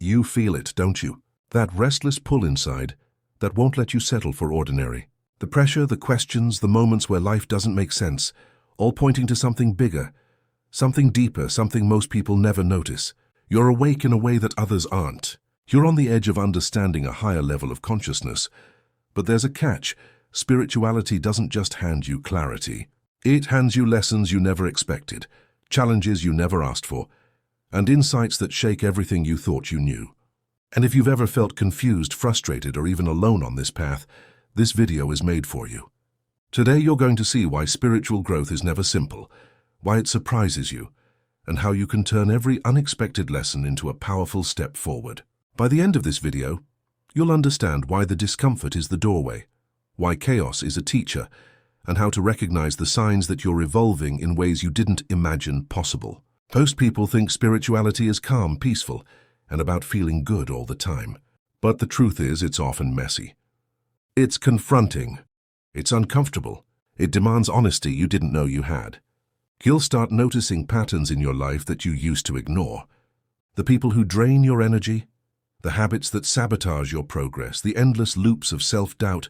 You feel it, don't you? That restless pull inside that won't let you settle for ordinary. The pressure, the questions, the moments where life doesn't make sense, all pointing to something bigger, something deeper, something most people never notice. You're awake in a way that others aren't. You're on the edge of understanding a higher level of consciousness. But there's a catch. Spirituality doesn't just hand you clarity. It hands you lessons you never expected, challenges you never asked for, and insights that shake everything you thought you knew. And if you've ever felt confused, frustrated, or even alone on this path, this video is made for you. Today you're going to see why spiritual growth is never simple, why it surprises you, and how you can turn every unexpected lesson into a powerful step forward. By the end of this video, you'll understand why the discomfort is the doorway, why chaos is a teacher, and how to recognize the signs that you're evolving in ways you didn't imagine possible. Most people think spirituality is calm, peaceful, and about feeling good all the time. But the truth is, it's often messy. It's confronting. It's uncomfortable. It demands honesty you didn't know you had. You'll start noticing patterns in your life that you used to ignore. The people who drain your energy, the habits that sabotage your progress, the endless loops of self-doubt.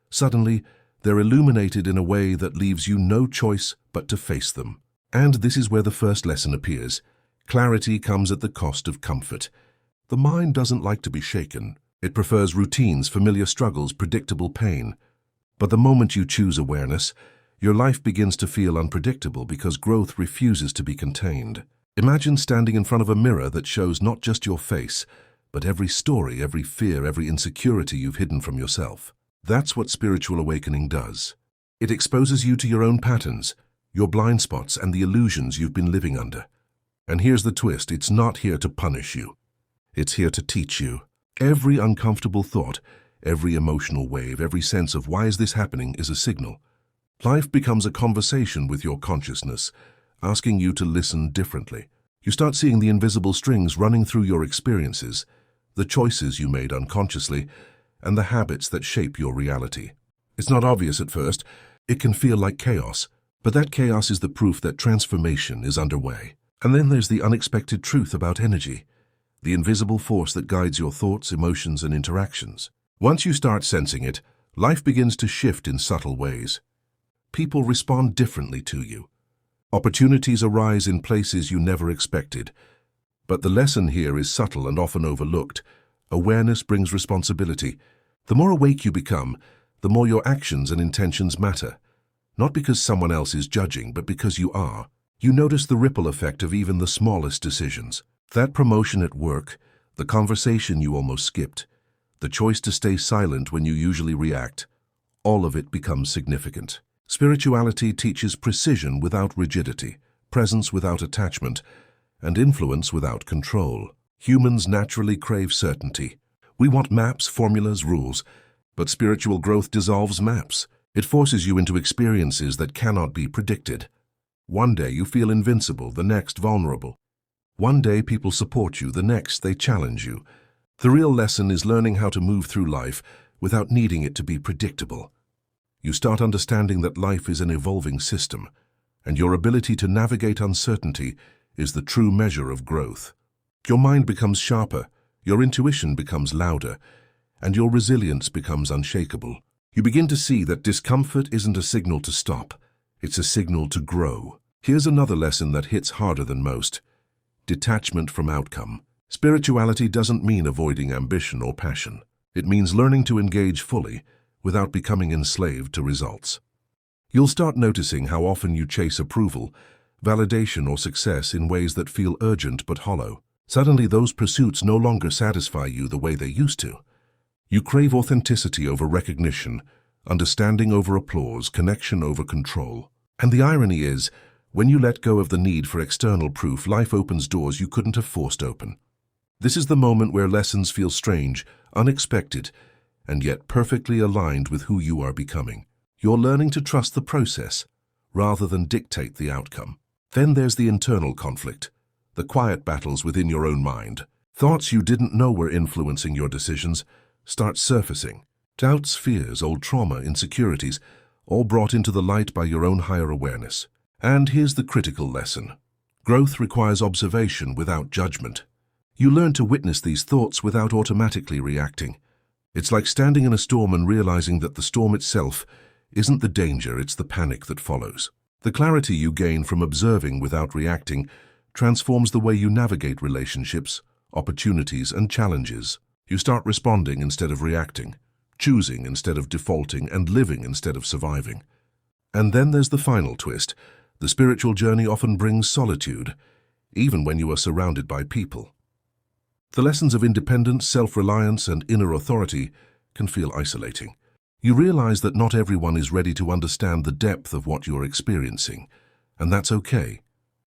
Suddenly, they're illuminated in a way that leaves you no choice but to face them. And this is where the first lesson appears. Clarity comes at the cost of comfort. The mind doesn't like to be shaken. It prefers routines, familiar struggles, predictable pain. But the moment you choose awareness, your life begins to feel unpredictable because growth refuses to be contained. Imagine standing in front of a mirror that shows not just your face, but every story, every fear, every insecurity you've hidden from yourself. That's what spiritual awakening does. It exposes you to your own patterns, your blind spots, and the illusions you've been living under. And here's the twist, it's not here to punish you. It's here to teach you. Every uncomfortable thought, every emotional wave, every sense of why is this happening is a signal. Life becomes a conversation with your consciousness, asking you to listen differently. You start seeing the invisible strings running through your experiences, the choices you made unconsciously, and the habits that shape your reality. It's not obvious at first. It can feel like chaos, but that chaos is the proof that transformation is underway. And then there's the unexpected truth about energy, the invisible force that guides your thoughts, emotions, and interactions. Once you start sensing it, life begins to shift in subtle ways. People respond differently to you. Opportunities arise in places you never expected. But the lesson here is subtle and often overlooked. Awareness brings responsibility. The more awake you become, the more your actions and intentions matter. Not because someone else is judging, but because you are. You notice the ripple effect of even the smallest decisions. That promotion at work, the conversation you almost skipped, the choice to stay silent when you usually react, all of it becomes significant. Spirituality teaches precision without rigidity, presence without attachment, and influence without control. Humans naturally crave certainty. We want maps, formulas, rules, but spiritual growth dissolves maps. It forces you into experiences that cannot be predicted. One day you feel invincible, the next vulnerable. One day people support you, the next they challenge you. The real lesson is learning how to move through life without needing it to be predictable. You start understanding that life is an evolving system, and your ability to navigate uncertainty is the true measure of growth. Your mind becomes sharper, your intuition becomes louder, and your resilience becomes unshakable. You begin to see that discomfort isn't a signal to stop, it's a signal to grow. Here's another lesson that hits harder than most. Detachment from outcome. Spirituality doesn't mean avoiding ambition or passion. It means learning to engage fully without becoming enslaved to results. You'll start noticing how often you chase approval, validation, or success in ways that feel urgent but hollow. Suddenly, those pursuits no longer satisfy you the way they used to. You crave authenticity over recognition, understanding over applause, connection over control. And the irony is, when you let go of the need for external proof, life opens doors you couldn't have forced open. This is the moment where lessons feel strange, unexpected, and yet perfectly aligned with who you are becoming. You're learning to trust the process, rather than dictate the outcome. Then there's the internal conflict, the quiet battles within your own mind. Thoughts you didn't know were influencing your decisions start surfacing. Doubts, fears, old trauma, insecurities, all brought into the light by your own higher awareness. And here's the critical lesson. Growth requires observation without judgment. You learn to witness these thoughts without automatically reacting. It's like standing in a storm and realizing that the storm itself isn't the danger, it's the panic that follows. The clarity you gain from observing without reacting transforms the way you navigate relationships, opportunities, and challenges. You start responding instead of reacting, choosing instead of defaulting, and living instead of surviving. And then there's the final twist. The spiritual journey often brings solitude, even when you are surrounded by people. The lessons of independence, self-reliance, and inner authority can feel isolating. You realize that not everyone is ready to understand the depth of what you're experiencing, and that's okay.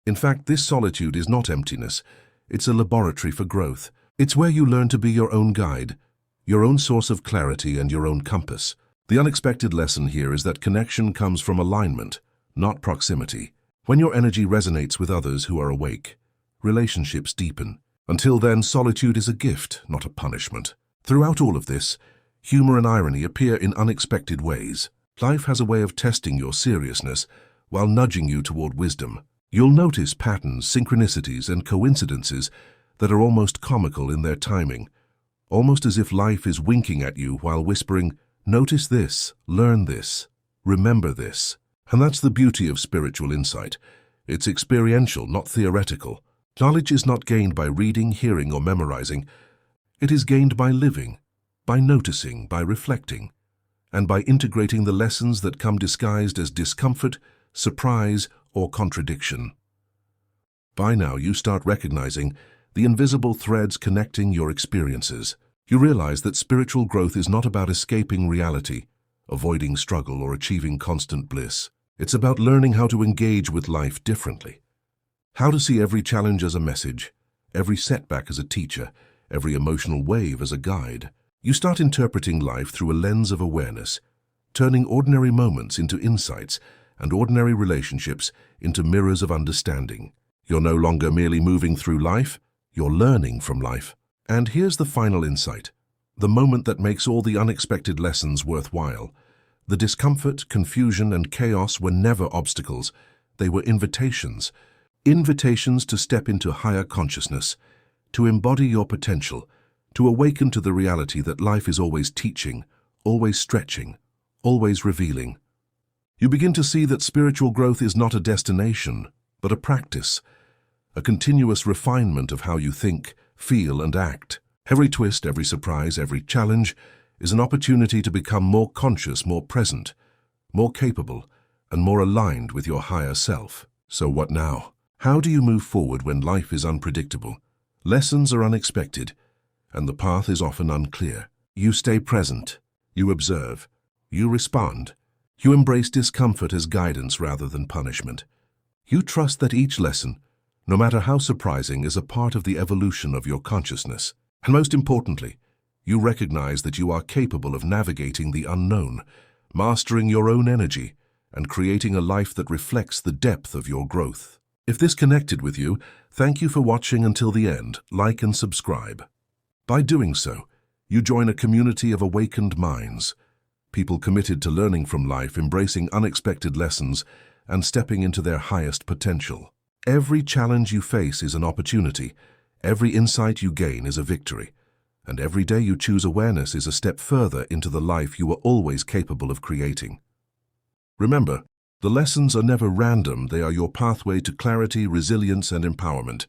In fact, this solitude is not emptiness. It's a laboratory for growth. It's where you learn to be your own guide, your own source of clarity, and your own compass. The unexpected lesson here is that connection comes from alignment, not proximity. When your energy resonates with others who are awake, relationships deepen. Until then, solitude is a gift, not a punishment. Throughout all of this, humor and irony appear in unexpected ways. Life has a way of testing your seriousness while nudging you toward wisdom. You'll notice patterns, synchronicities, and coincidences that are almost comical in their timing, almost as if life is winking at you while whispering, "Notice this, learn this, remember this." And that's the beauty of spiritual insight. It's experiential, not theoretical. Knowledge is not gained by reading, hearing, or memorizing. It is gained by living, by noticing, by reflecting, and by integrating the lessons that come disguised as discomfort, surprise, or contradiction. By now, you start recognizing the invisible threads connecting your experiences. You realize that spiritual growth is not about escaping reality, avoiding struggle, or achieving constant bliss. It's about learning how to engage with life differently. How to see every challenge as a message, every setback as a teacher, every emotional wave as a guide. You start interpreting life through a lens of awareness, turning ordinary moments into insights and ordinary relationships into mirrors of understanding. You're no longer merely moving through life, you're learning from life. And here's the final insight, the moment that makes all the unexpected lessons worthwhile. The discomfort, confusion, and chaos were never obstacles, they were invitations. Invitations to step into higher consciousness, to embody your potential, to awaken to the reality that life is always teaching, always stretching, always revealing. You begin to see that spiritual growth is not a destination, but a practice, a continuous refinement of how you think, feel, and act. Every twist, every surprise, every challenge is an opportunity to become more conscious, more present, more capable, and more aligned with your higher self. So what now? How do you move forward when life is unpredictable? Lessons are unexpected, and the path is often unclear. You stay present, you observe, you respond. You embrace discomfort as guidance rather than punishment. You trust that each lesson, no matter how surprising, is a part of the evolution of your consciousness. And most importantly, you recognize that you are capable of navigating the unknown, mastering your own energy, and creating a life that reflects the depth of your growth. If this connected with you, thank you for watching until the end. Like and subscribe. By doing so, you join a community of awakened minds, people committed to learning from life, embracing unexpected lessons, and stepping into their highest potential. Every challenge you face is an opportunity, every insight you gain is a victory, and every day you choose awareness is a step further into the life you were always capable of creating. Remember, the lessons are never random, they are your pathway to clarity, resilience, and empowerment.